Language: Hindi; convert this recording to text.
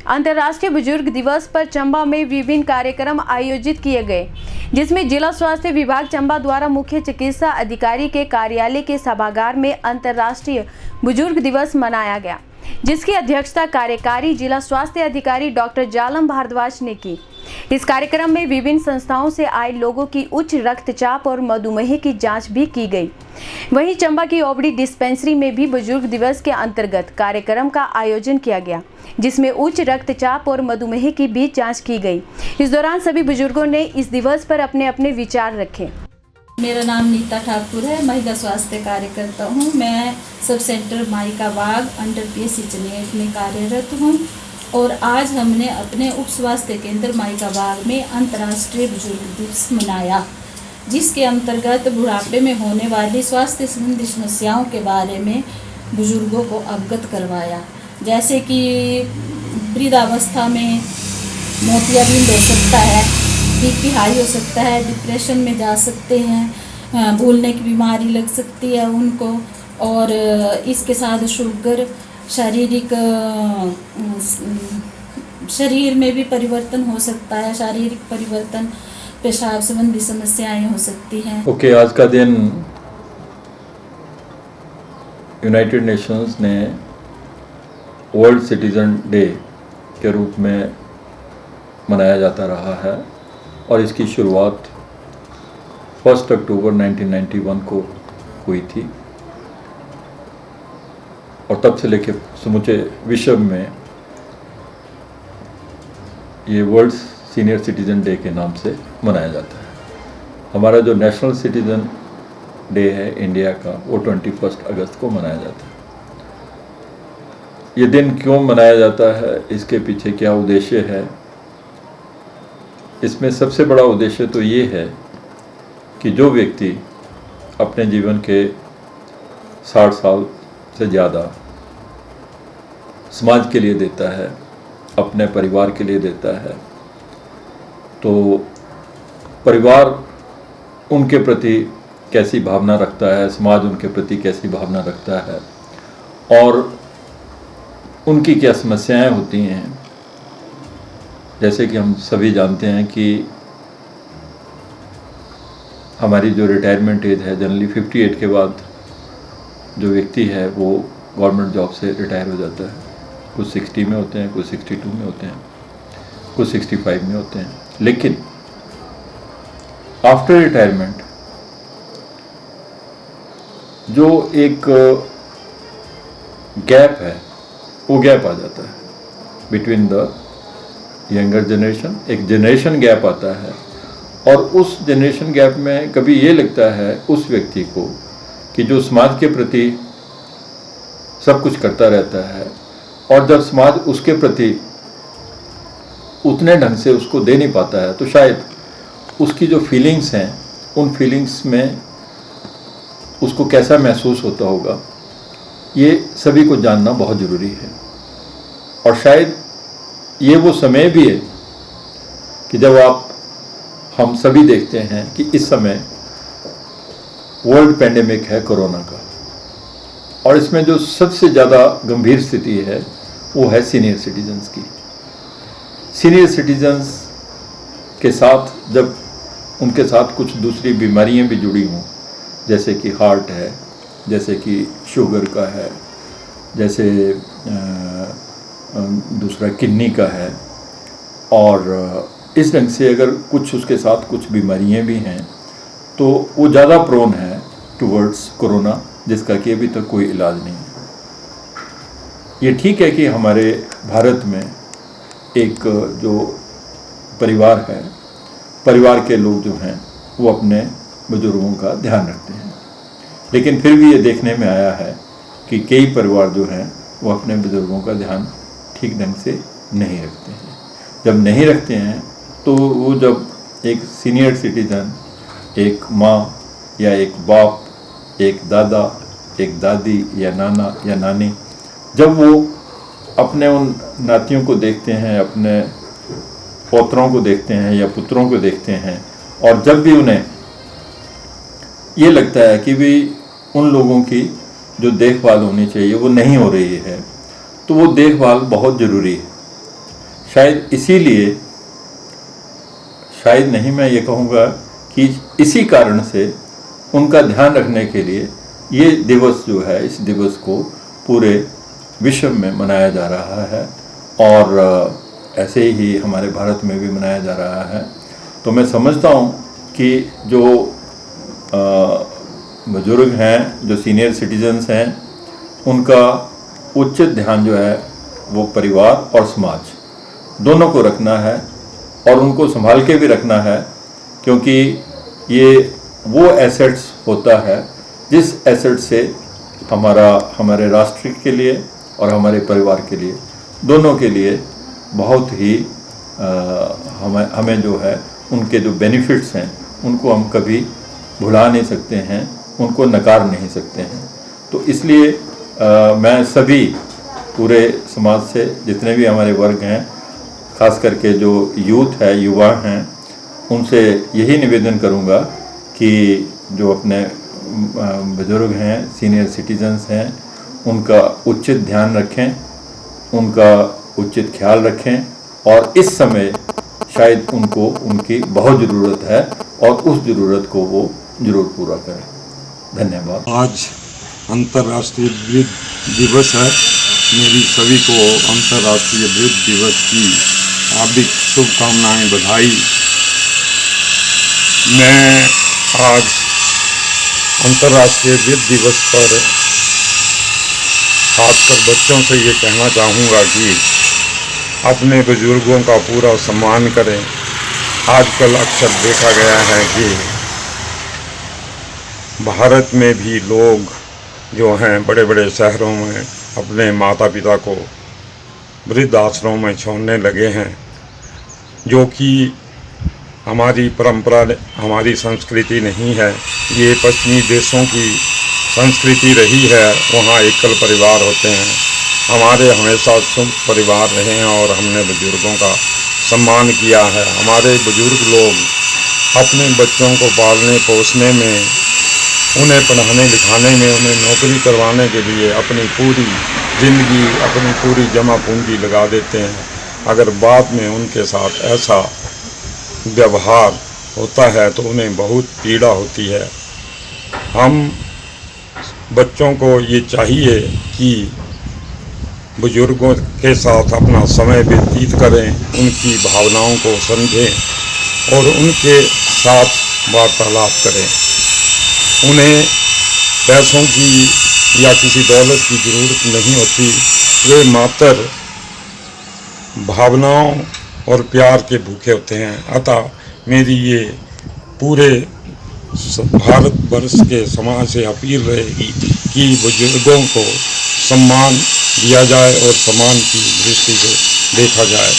अंतर्राष्ट्रीय बुजुर्ग दिवस पर चंबा में विभिन्न कार्यक्रम आयोजित किए गए, जिसमें जिला स्वास्थ्य विभाग चंबा द्वारा मुख्य चिकित्सा अधिकारी के कार्यालय के सभागार में अंतर्राष्ट्रीय बुजुर्ग दिवस मनाया गया, जिसकी अध्यक्षता कार्यकारी जिला स्वास्थ्य अधिकारी डॉक्टर जालम भारद्वाज ने की। इस कार्यक्रम में विभिन्न संस्थाओं से आए लोगों की उच्च रक्तचाप और मधुमेह की जांच भी की गई। वहीं चंबा की ओबड़ी डिस्पेंसरी में भी बुजुर्ग दिवस के अंतर्गत कार्यक्रम का आयोजन किया गया, जिसमें उच्च रक्तचाप और मधुमेह की भी जांच की गई। इस दौरान सभी बुजुर्गों ने इस दिवस पर अपने अपने विचार रखे। मेरा नाम नीता ठाकुर है, महिला स्वास्थ्य कार्यकर्ता हूँ। मैं सब सेंटर माइका बाग अंडर पीएससी चनेट में कार्यरत हूँ और आज हमने अपने उप स्वास्थ्य केंद्र माइका बाग में अंतर्राष्ट्रीय बुजुर्ग दिवस मनाया, जिसके अंतर्गत बुढ़ापे में होने वाली स्वास्थ्य संबंधी समस्याओं के बारे में बुजुर्गों को अवगत करवाया। जैसे कि वृद्धावस्था में मोतियाबिंद हो सकता है, बीपी हाई हो सकता है, डिप्रेशन में जा सकते हैं, भूलने की बीमारी लग सकती है उनको, और इसके साथ शुगर, शारीरिक शरीर में भी परिवर्तन हो सकता है, शारीरिक परिवर्तन, पेशाब संबंधी समस्याएं हो सकती हैं। ओके, आज का दिन यूनाइटेड नेशंस ने वर्ल्ड सिटीजन डे के रूप में मनाया जाता रहा है और इसकी शुरुआत 1 अक्टूबर 1991 को हुई थी और तब से लेकर समूचे विश्व में ये वर्ल्ड सीनियर सिटीजन डे के नाम से मनाया जाता है। हमारा जो नेशनल सिटीजन डे है इंडिया का, वो 21 अगस्त को मनाया जाता है। ये दिन क्यों मनाया जाता है, इसके पीछे क्या उद्देश्य है? इसमें सबसे बड़ा उद्देश्य तो ये है कि जो व्यक्ति अपने जीवन के 60 साल से ज़्यादा समाज के लिए देता है, अपने परिवार के लिए देता है, तो परिवार उनके प्रति कैसी भावना रखता है, समाज उनके प्रति कैसी भावना रखता है और उनकी क्या समस्याएं होती हैं। जैसे कि हम सभी जानते हैं कि हमारी जो रिटायरमेंट एज है जनरली 58 के बाद जो व्यक्ति है वो गवर्नमेंट जॉब से रिटायर हो जाता है। कुछ 60 में होते हैं, कुछ 62 में होते हैं, कुछ 65 में होते हैं। लेकिन आफ्टर रिटायरमेंट जो एक गैप है वो गैप आ जाता है बिटवीन द यंगर जनरेशन। एक जनरेशन गैप आता है और उस जनरेशन गैप में कभी ये लगता है उस व्यक्ति को कि जो समाज के प्रति सब कुछ करता रहता है और जब समाज उसके प्रति उतने ढंग से उसको दे नहीं पाता है, तो शायद उसकी जो फीलिंग्स हैं उन फीलिंग्स में उसको कैसा महसूस होता होगा, ये सभी को जानना बहुत ज़रूरी है। और शायद ये वो समय भी है कि जब हम सभी देखते हैं कि इस समय वर्ल्ड पेंडेमिक है कोरोना का, और इसमें जो सबसे ज़्यादा गंभीर स्थिति है वो है सीनियर सिटीजन्स की। सीनियर सिटीजन्स के साथ जब उनके साथ कुछ दूसरी बीमारियां भी जुड़ी हों, जैसे कि हार्ट है, जैसे कि शुगर का है, जैसे दूसरा किडनी का है, और इस ढंग से अगर कुछ उसके साथ कुछ बीमारियां भी हैं तो वो ज़्यादा प्रोन है टुवर्ड्स कोरोना, जिसका कि अभी तक कोई इलाज नहीं है। ये ठीक है कि हमारे भारत में एक जो परिवार है, परिवार के लोग जो हैं वो अपने बुजुर्गों का ध्यान रखते हैं, लेकिन फिर भी ये देखने में आया है कि कई परिवार जो हैं वो अपने बुजुर्गों का ध्यान ठीक ढंग से नहीं रखते हैं। जब नहीं रखते हैं तो वो जब एक सीनियर सिटीजन, एक माँ या एक बाप, एक दादा, एक दादी या नाना या नानी, जब वो अपने उन नातियों को देखते हैं, अपने पौत्रों को देखते हैं या पुत्रों को देखते हैं, और जब भी उन्हें ये लगता है कि भी उन लोगों की जो देखभाल होनी चाहिए वो नहीं हो रही है, तो वो देखभाल बहुत ज़रूरी है। शायद इसीलिए, शायद नहीं, मैं ये कहूँगा कि इसी कारण से उनका ध्यान रखने के लिए ये दिवस जो है, इस दिवस को पूरे विश्व में मनाया जा रहा है और ऐसे ही हमारे भारत में भी मनाया जा रहा है। तो मैं समझता हूँ कि जो बुजुर्ग हैं, जो सीनियर सिटीजन्स हैं, उनका उचित ध्यान जो है वो परिवार और समाज दोनों को रखना है और उनको संभाल के भी रखना है, क्योंकि ये वो एसेट्स होता है जिस एसेट से हमारे राष्ट्र के लिए और हमारे परिवार के लिए, दोनों के लिए बहुत ही हमें जो है उनके जो बेनिफिट्स हैं उनको हम कभी भुला नहीं सकते हैं, उनको नकार नहीं सकते हैं। तो इसलिए मैं सभी पूरे समाज से जितने भी हमारे वर्ग हैं, खास करके जो यूथ है, युवा हैं, उनसे यही निवेदन करूंगा कि जो अपने बुजुर्ग हैं, सीनियर सिटीजन्स हैं, उनका उचित ध्यान रखें, उनका उचित ख्याल रखें और इस समय शायद उनको उनकी बहुत ज़रूरत है और उस ज़रूरत को वो ज़रूर पूरा करें। धन्यवाद। आज अंतर्राष्ट्रीय वृद्ध दिवस है। मेरी सभी को अंतर्राष्ट्रीय वृद्ध दिवस की हार्दिक शुभकामनाएं, बधाई। मैं आज अंतर्राष्ट्रीय वृद्ध दिवस पर खासकर बच्चों से ये कहना चाहूँगा कि अपने बुजुर्गों का पूरा सम्मान करें। आजकल अक्सर देखा गया है कि भारत में भी लोग जो हैं बड़े बड़े शहरों में अपने माता पिता को वृद्ध आश्रमों में छोड़ने लगे हैं, जो कि हमारी परंपरा, हमारी संस्कृति नहीं है। ये पश्चिमी देशों की संस्कृति रही है, वहाँ एकल परिवार होते हैं। हमारे हमेशा संयुक्त परिवार रहे हैं और हमने बुजुर्गों का सम्मान किया है। हमारे बुजुर्ग लोग अपने बच्चों को पालने पोसने में, उन्हें पढ़ाने लिखाने में, उन्हें नौकरी करवाने के लिए अपनी पूरी ज़िंदगी, अपनी पूरी जमा पूंजी लगा देते हैं। अगर बाद में उनके साथ ऐसा व्यवहार होता है तो उन्हें बहुत पीड़ा होती है। हम बच्चों को ये चाहिए कि बुजुर्गों के साथ अपना समय व्यतीत करें, उनकी भावनाओं को समझें और उनके साथ वार्तालाप करें। उन्हें पैसों की या किसी दौलत की ज़रूरत नहीं होती, वे मात्र भावनाओं और प्यार के भूखे होते हैं। अतः मेरी ये पूरे भारतवर्ष के समाज से अपील रहेगी कि बुजुर्गों को सम्मान दिया जाए और सम्मान की दृष्टि से देखा जाए।